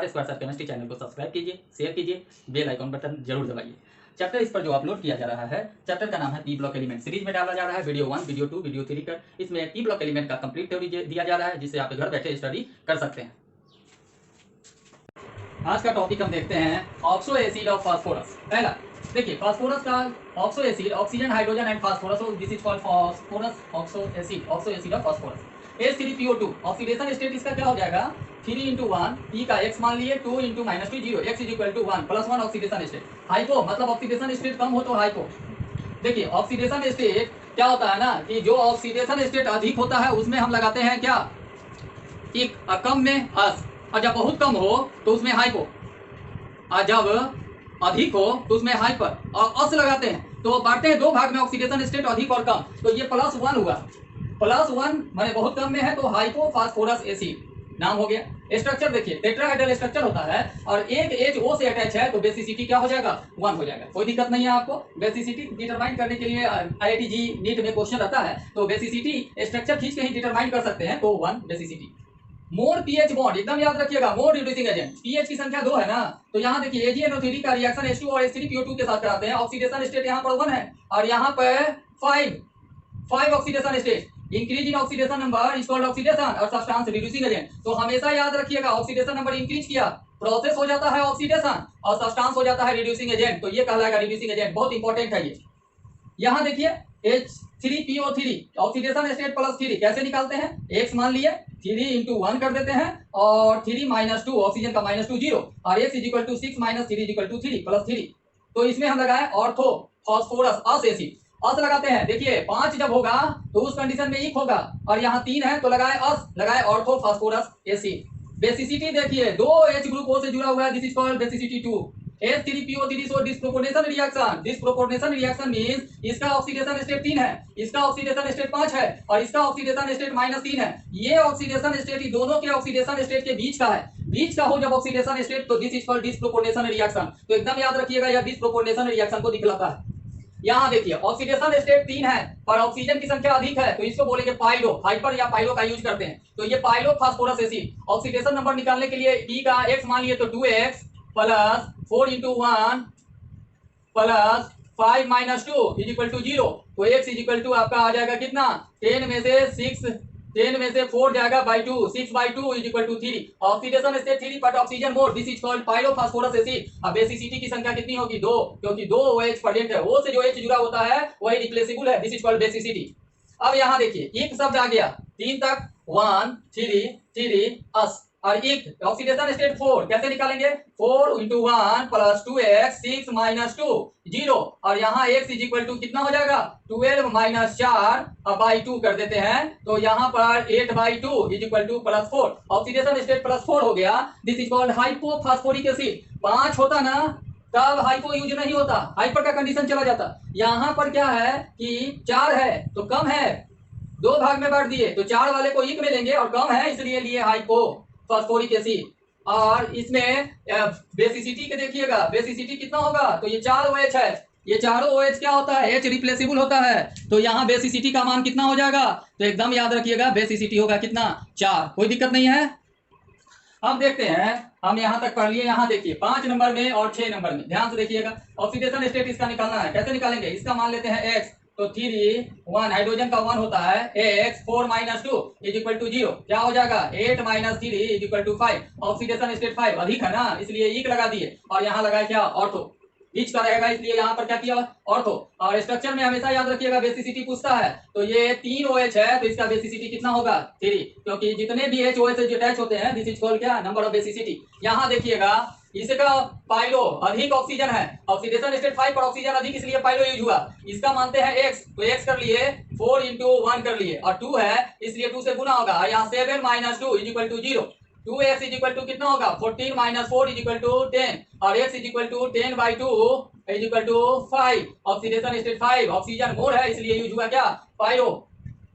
Square sir chemistry channel को subscribe कीजिए, share कीजिए, बेल आइकॉन बटन जरूर दबाइए। चैप्टर इस पर जो अपलोड किया जा रहा है, चैप्टर का नाम है पी ब्लॉक एलिमेंट। सीरीज में डाला जा रहा है वीडियो 1, वीडियो 2, वीडियो 3 कर। इसमें पी ब्लॉक एलिमेंट का कंप्लीट थ्योरी दिया जा रहा है, जिससे आप घर बैठे स्टडी कर सकते हैं। आज का टॉपिक हम देखते हैं ऑक्सो एसिड ऑफ फास्फोरस। पहला देखिए, फास्फोरस का oxo acid, oxygen, hydrogen and phosphorus, this is called phosphorus oxo acid of phosphorus. H3PO2 oxidation state इसका क्या हो जाएगा, 3 into 1, P का x मान लिए, 2 into -2 0, x is equal to 1 plus 1 oxidation state. Hypo मतलब ऑक्सीडेशन स्टेट कम हो तो हाइपो। देखिए ऑक्सीडेशन स्टेट क्या होता है ना, कि जो ऑक्सीडेशन स्टेट अधिक होता है उसमें हम लगाते हैं क्या, एक, कम में अस, और जब बहुत कम हो तो उसमें हाइपो, और जब अधिक हो तो उसमें हाइपर, और अस लगाते हैं। तो बांटते हैं दो भाग में ऑक्सीडेशन स्टेट अधिक और कम। तो ये +1 हुआ, +1 माने बहुत कम में है तो हाइपो फास्फोरस एसिड नाम हो गया। स्ट्रक्चर देखिए, टेट्राहेड्रल स्ट्रक्चर होता है और एक H O से अटैच है तो बेसिसिटी क्या हो जाएगा, 1 हो जाएगा। कोई दिक्कत नहीं है आपको। बेसिसिटी डिटरमाइन करने के लिए IIT जी नीट में क्वेश्चन रहता है, तो बेसिसिटी स्ट्रक्चर खींच के ही डिटरमाइन कर सकते हैं, तो 1 बेसिसिटी। मोर पीएच बॉन्ड एकदम याद रखिएगा, मोर रिड्यूसिंग एजेंट, पीएच की संख्या 2 है ना, तो यहाँ देखिए AgNO3 का रिएक्शन H2 और H3PO2 के साथ कराते हैं। ऑक्सीडेशन स्टेट यहाँ पर 1 है और यहाँ पर 5 oxidation state. Increase in oxidation number is called oxidation और सब्सटेंस रिड्यूसिंग एजेंट। तो हमेशा याद रखिएगा, ऑक्सीडेशन नंबर इंक्रीज किया, प्रोसेस हो जाता है ऑक्सीडेशन और सब्सटेंस हो जाता है रिड्यूसिंग एजेंट, तो ये कहलाएगा रिड्यूसिंग एजेंट। बहुत इंपॉर्टेंट है ये। यहाँ देखिए H3PO3 ऑक्सीडेशन स्टेट +3 कैसे निकालते हैं, x मान लिए, 3 into 1 कर देते हैं और 3 - 2 ऑक्सीजन का -2 0 और x is equal to 6 - 3 is equal to 3 +3। तो इसमें हम लगाए ऑर्थो फास्फोरस अस एसिड, अस लगाते हैं। देखिए 5 जब होगा तो उस कंडीशन में इक होगा और यहाँ 3 है तो लगाए अस, लगाए ऑर्थो फास्फोरस एसिड। बेसिसिटी देखिए, 2 H ग्रुप O से जुड़ा हुआ है, this is called basicity 2। H3PO3 show disproportional reaction, disproportional reaction means इसका ऑक्सीडेशन स्टेट 3 है, इसका ऑक्सीडेशन स्टेट 5 है और इसका ऑक्सीडेशन स्टेट -3 है। ये ऑक्सीडेशन स्टेट ही दोनों के ऑक्सीडेशन स्टेट के बीच का है, बीच का हो जब ऑक्सीडेशन स्टेट तो दिस इज कॉल्ड डिस्प्रोपोर्शनल रिएक्शन। तो एकदम याद रखिएगा, यह डिस्प्रोपोर्शनल रिएक्शन को दिखलाता है। यहाँ देखिए ऑक्सीडेशन स्टेट 3 है पर ऑक्सीजन की संख्या अधिक है, तो इसको बोलेंगे पाइलो, हाइपर या पाइलो का यूज करते हैं। तो ये pilo phosphorus acid. Oxidation number निकालने के लिए P का x मान लिए तो 2x plus 4 into 1 plus 5 - 2 is equal to 0। तो x इज इक्वल टू आपका आ जाएगा कितना, 10 में से 4 जाएगा by 2, 6/2 is equal to 3। Oxidation state 3 but oxygen more, this is called pyrophosphorous acid. अब बेसिसिटी की संख्या कितनी होगी, 2, क्योंकि 2 OH प्रेजेंट है, O से जो H जुड़ा होता है वही रिप्लेसेबल है, दिस इज कॉल्ड बेसिसिटी। अब यहाँ देखिए एक शब्द आ गया 3 तक, 1 3 अस और एक ऑक्सीडेशन स्टेट 4 कैसे निकालेंगे, 4 into 1 प्लस 2x 6 - 2 0 और यहाँ x इज इक्वल टू कितना हो जाएगा, 12 - 4 बाई 2 कर देते हैं, तो यहाँ पर 8/2 is equal to +4। Oxidation state +4 हो गया, this is called hypophosphoric acid. 5 होता ना तब हाइपो यूज नहीं होता, हाइपर का कंडीशन चला जाता। यहाँ पर क्या है कि 4 है तो कम है, 2 भाग में बांट दिए तो 4 वाले को इक में लेंगे और कम है इसलिए लिए हाइपो फास्फोरिक एसिड। और इसमें बेसिसिटी के देखिएगा, बेसिसिटी कितना होगा, तो ये 4 OH है, ये चारों OH क्या होता है, H रिप्लेसेबल होता है, तो यहाँ बेसिसिटी का मान कितना हो जाएगा, तो एकदम याद रखिएगा बेसिसिटी होगा कितना, 4। कोई दिक्कत नहीं है। अब देखते हैं, हम यहाँ तक पढ़ लिए। यहाँ देखिए 5 नंबर में और 6 नंबर में ध्यान से देखिएगा, ऑक्सीडेशन स्टेट इसका निकालना है। कैसे निकालेंगे, इसका मान लेते हैं x, तो 3 1 हाइड्रोजन का 1 होता है, x 4 - 2 इज इक्वल टू 0 क्या हो जाएगा, 8 - 3 is equal to 5। Oxidation state 5 अधिक है ना, इसलिए इक लगा दिए और यहाँ लगाए क्या, ऑर्थो, बीच का रहेगा इसलिए यहाँ पर क्या किया, ऑर्थो। और स्ट्रक्चर में हमेशा याद रखिएगा बेसिसिटी पूछता है, तो ये 3 OH है तो इसका बेसिसिटी कितना होगा, 3, क्योंकि जितने भी H OH से अटैच होते हैं दिस इज कॉल्ड क्या, नंबर ऑफ बेसिसिटी। यहाँ देखिएगा इसका पाइलो अधिक ऑक्सीजन है, ऑक्सीडेशन स्टेट 5 पर ऑक्सीजन अधिक इसलिए पाइलो यूज हुआ। इसका मानते हैं x, तो x कर लिए, 4 into 1 कर लिए और 2 है इसलिए 2 से गुना होगा। यहाँ 7 - 2 is equal to 0, 2x is equal to कितना होगा, 14 - 4 इज इक्वल टू 10 और x is equal to 10/2 is equal to 5। Oxidation state 5 oxygen more है इसलिए यूज हुआ क्या, पाइरो।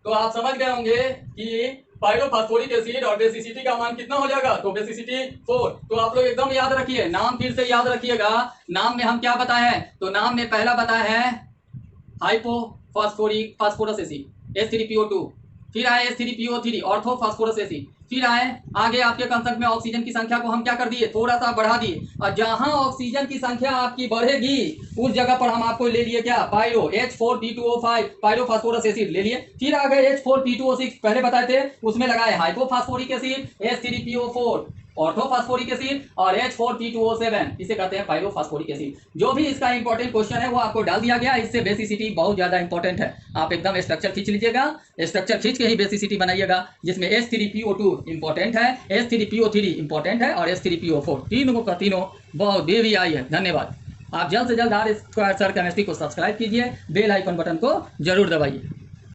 तो आप समझ गए होंगे कि पाइरोफास्फोरिक एसिड और बेसिसिटी का मान कितना हो जाएगा, तो बेसिसिटी 4। तो आप लोग एकदम याद रखिए, नाम फिर से याद रखिएगा। नाम में हम क्या बताए हैं, तो नाम में पहला बताया है हाइपोफास्फोरिक फास्फोरस एसिड H3PO2, फिर आए H3PO3 ऑर्थो फास्फोरस एसिड। फिर आए आगे आपके कंसेप्ट में ऑक्सीजन की संख्या को हम क्या कर दिए, थोड़ा सा बढ़ा दिए, और जहां ऑक्सीजन की संख्या आपकी बढ़ेगी उस जगह पर हम आपको ले लिए क्या, pyro H4P2O5 pyro phosphorus acid ले लिए। फिर आ गए H4P2O6 पहले बताए थे, उसमें लगाए हाइपोफास्फोरिक एसिड H3PO4 ऑर्थोफास्फोरिक एसिड और H4P2O7 इसे कहते हैं पायरोफास्फोरिक एसिड। जो भी इसका इंपॉर्टेंट क्वेश्चन है वो आपको डाल दिया गया, इससे बेसिसिटी बहुत ज्यादा इंपॉर्टेंट है। आप एकदम स्ट्रक्चर खींच लीजिएगा, स्ट्रक्चर खींच के ही बेसिसिटी बनाइएगा, जिसमें H3PO2 इंपॉर्टेंट है, H3PO3 इंपॉर्टेंट है और H3PO4 तीनों का तीनों बहुत देवी आई है। धन्यवाद। आप जल्द से जल्द R² सर केमिस्ट्री को सब्सक्राइब कीजिए, बेल आइकन बटन को जरूर दबाइए।